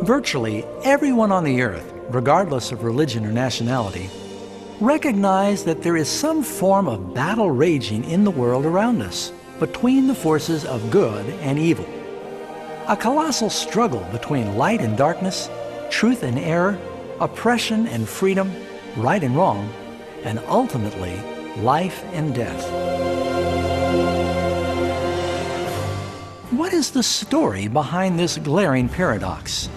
Virtually everyone on the earth, regardless of religion or nationality, recognize that there is some form of battle raging in the world around us between the forces of good and evil. A colossal struggle between light and darkness, truth and error, oppression and freedom, right and wrong, and ultimately, life and death. What is the story behind this glaring paradox?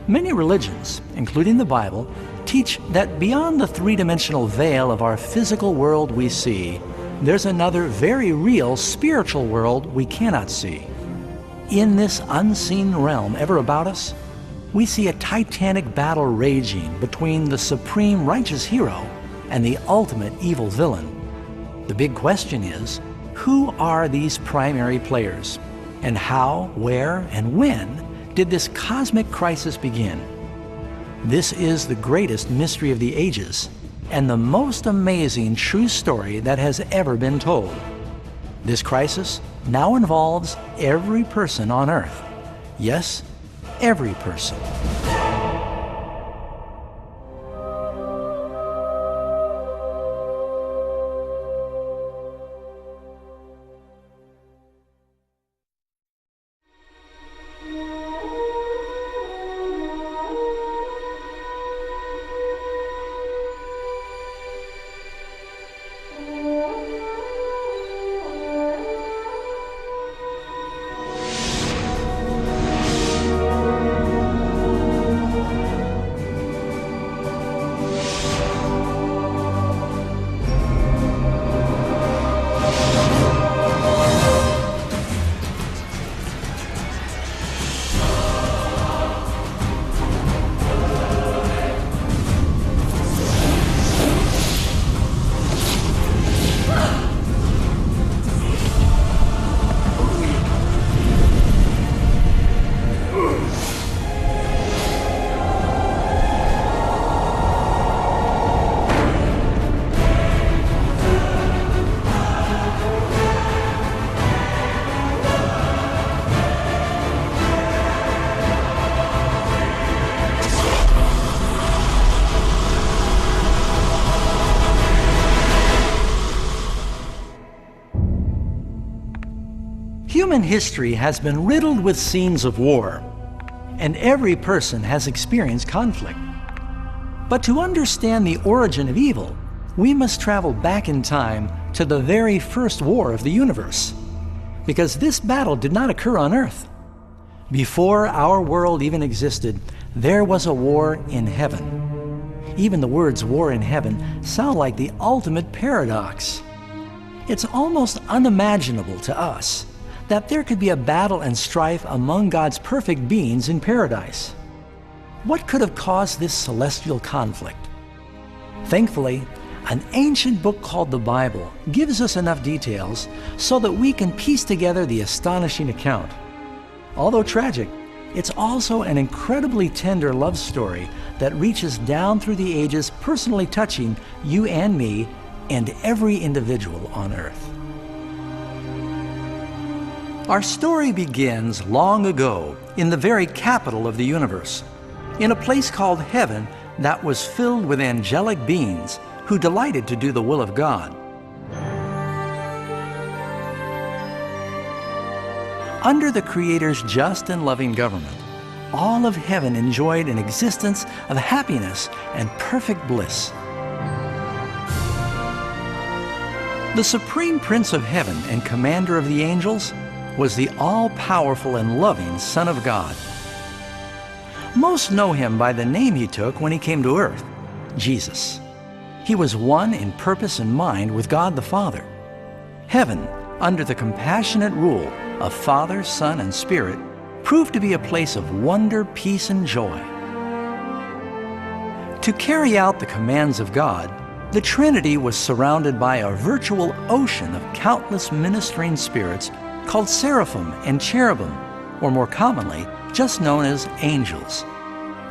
Many religions, including the Bible, teach that beyond the three-dimensional veil of our physical world we see, there's another very real spiritual world we cannot see. In this unseen realm ever about us, we see a titanic battle raging between the supreme righteous hero and the ultimate evil villain. The big question is, who are these primary players? And how, where, and when did this cosmic crisis begin? This is the greatest mystery of the ages and the most amazing true story that has ever been told. This crisis now involves every person on earth. Yes, every person. Human history has been riddled with scenes of war, and every person has experienced conflict. But to understand the origin of evil, we must travel back in time to the very first war of the universe, because this battle did not occur on Earth. Before our world even existed, there was a war in heaven. Even the words war in heaven sound like the ultimate paradox. It's almost unimaginable to us that there could be a battle and strife among God's perfect beings in paradise. What could have caused this celestial conflict? Thankfully, an ancient book called the Bible gives us enough details so that we can piece together the astonishing account. Although tragic, it's also an incredibly tender love story that reaches down through the ages, personally touching you and me and every individual on earth. Our story begins long ago in the very capital of the universe, in a place called heaven that was filled with angelic beings who delighted to do the will of God. Under the Creator's just and loving government, all of heaven enjoyed an existence of happiness and perfect bliss. The supreme Prince of Heaven and Commander of the angels was the all-powerful and loving Son of God. Most know him by the name he took when he came to earth, Jesus. He was one in purpose and mind with God the Father. Heaven, under the compassionate rule of Father, Son, and Spirit, proved to be a place of wonder, peace, and joy. To carry out the commands of God, the Trinity was surrounded by a virtual ocean of countless ministering spirits called seraphim and cherubim, or more commonly, just known as angels.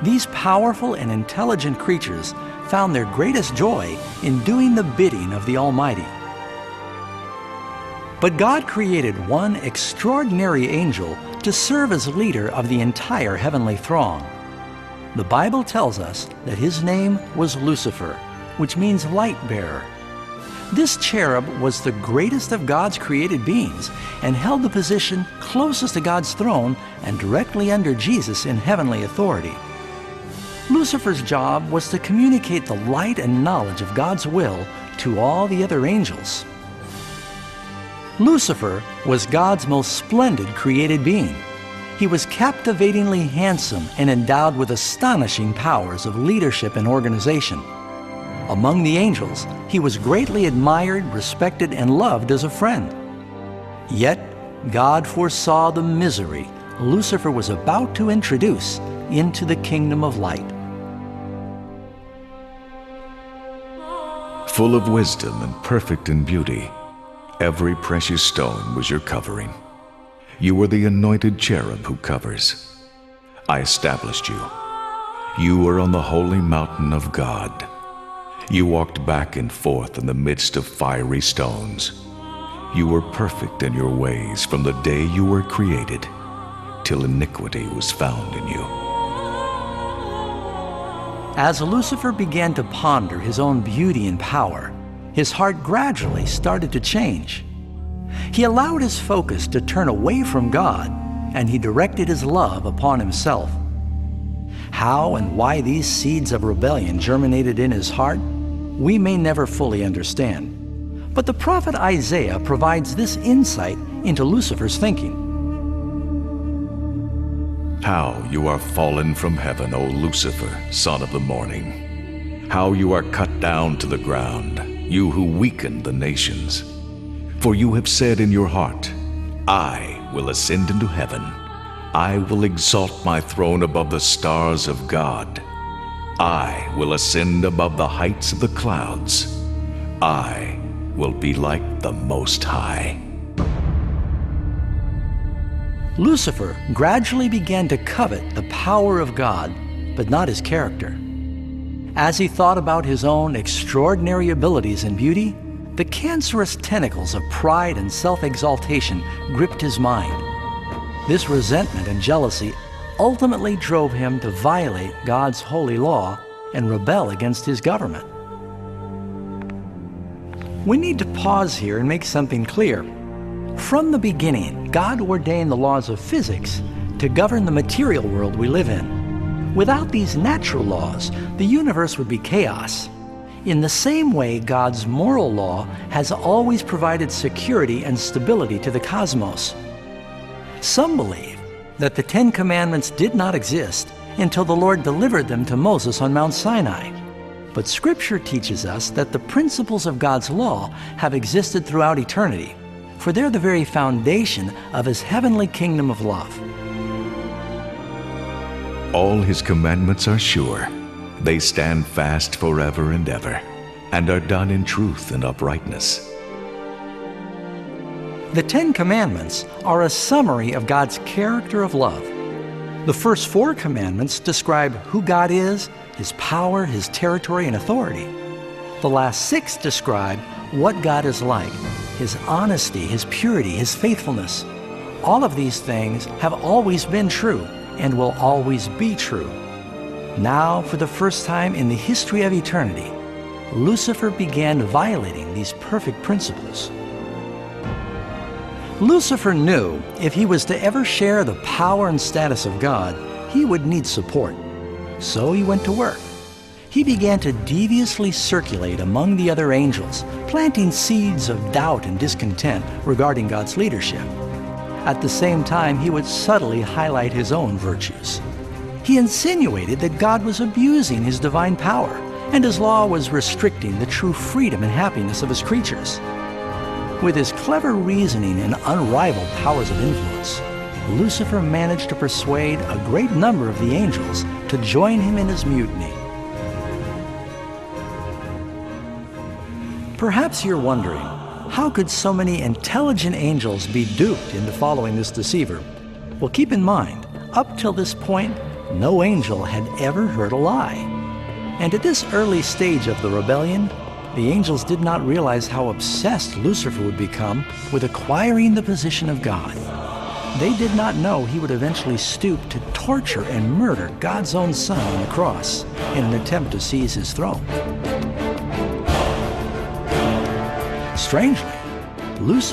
These powerful and intelligent creatures found their greatest joy in doing the bidding of the Almighty. But God created one extraordinary angel to serve as leader of the entire heavenly throng. The Bible tells us that his name was Lucifer, which means light bearer. This cherub was the greatest of God's created beings and held the position closest to God's throne and directly under Jesus in heavenly authority. Lucifer's job was to communicate the light and knowledge of God's will to all the other angels. Lucifer was God's most splendid created being. He was captivatingly handsome and endowed with astonishing powers of leadership and organization. Among the angels, he was greatly admired, respected, and loved as a friend. Yet, God foresaw the misery Lucifer was about to introduce into the kingdom of light. Full of wisdom and perfect in beauty, every precious stone was your covering. You were the anointed cherub who covers. I established you. You were on the holy mountain of God. You walked back and forth in the midst of fiery stones. You were perfect in your ways from the day you were created, till iniquity was found in you. As Lucifer began to ponder his own beauty and power, his heart gradually started to change. He allowed his focus to turn away from God, and he directed his love upon himself. How and why these seeds of rebellion germinated in his heart, we may never fully understand. But the prophet Isaiah provides this insight into Lucifer's thinking. How you are fallen from heaven, O Lucifer, son of the morning. How you are cut down to the ground, you who weaken the nations. For you have said in your heart, I will ascend into heaven. I will exalt my throne above the stars of God. I will ascend above the heights of the clouds. I will be like the Most High. Lucifer gradually began to covet the power of God, but not his character. As he thought about his own extraordinary abilities and beauty, the cancerous tentacles of pride and self-exaltation gripped his mind. This resentment and jealousy ultimately drove him to violate God's holy law and rebel against his government. We need to pause here and make something clear. From the beginning, God ordained the laws of physics to govern the material world we live in. Without these natural laws, the universe would be chaos. In the same way, God's moral law has always provided security and stability to the cosmos. Some believe that the Ten Commandments did not exist until the Lord delivered them to Moses on Mount Sinai. But Scripture teaches us that the principles of God's law have existed throughout eternity, for they're the very foundation of His heavenly kingdom of love. All His commandments are sure. They stand fast forever and ever, and are done in truth and uprightness. The Ten Commandments are a summary of God's character of love. The first 4 commandments describe who God is, His power, His territory, and authority. The last 6 describe what God is like, His honesty, His purity, His faithfulness. All of these things have always been true and will always be true. Now, for the first time in the history of eternity, Lucifer began violating these perfect principles. Lucifer knew if he was to ever share the power and status of God, he would need support. So he went to work. He began to deviously circulate among the other angels, planting seeds of doubt and discontent regarding God's leadership. At the same time, he would subtly highlight his own virtues. He insinuated that God was abusing His divine power, and His law was restricting the true freedom and happiness of His creatures. With his clever reasoning and unrivaled powers of influence, Lucifer managed to persuade a great number of the angels to join him in his mutiny. Perhaps you're wondering, how could so many intelligent angels be duped into following this deceiver? Well, keep in mind, up till this point, no angel had ever heard a lie. And at this early stage of the rebellion, The angels did not realize how obsessed Lucifer would become with acquiring the position of God. They did not know he would eventually stoop to torture and murder God's own Son on the cross in an attempt to seize his throne. Strangely, Lucifer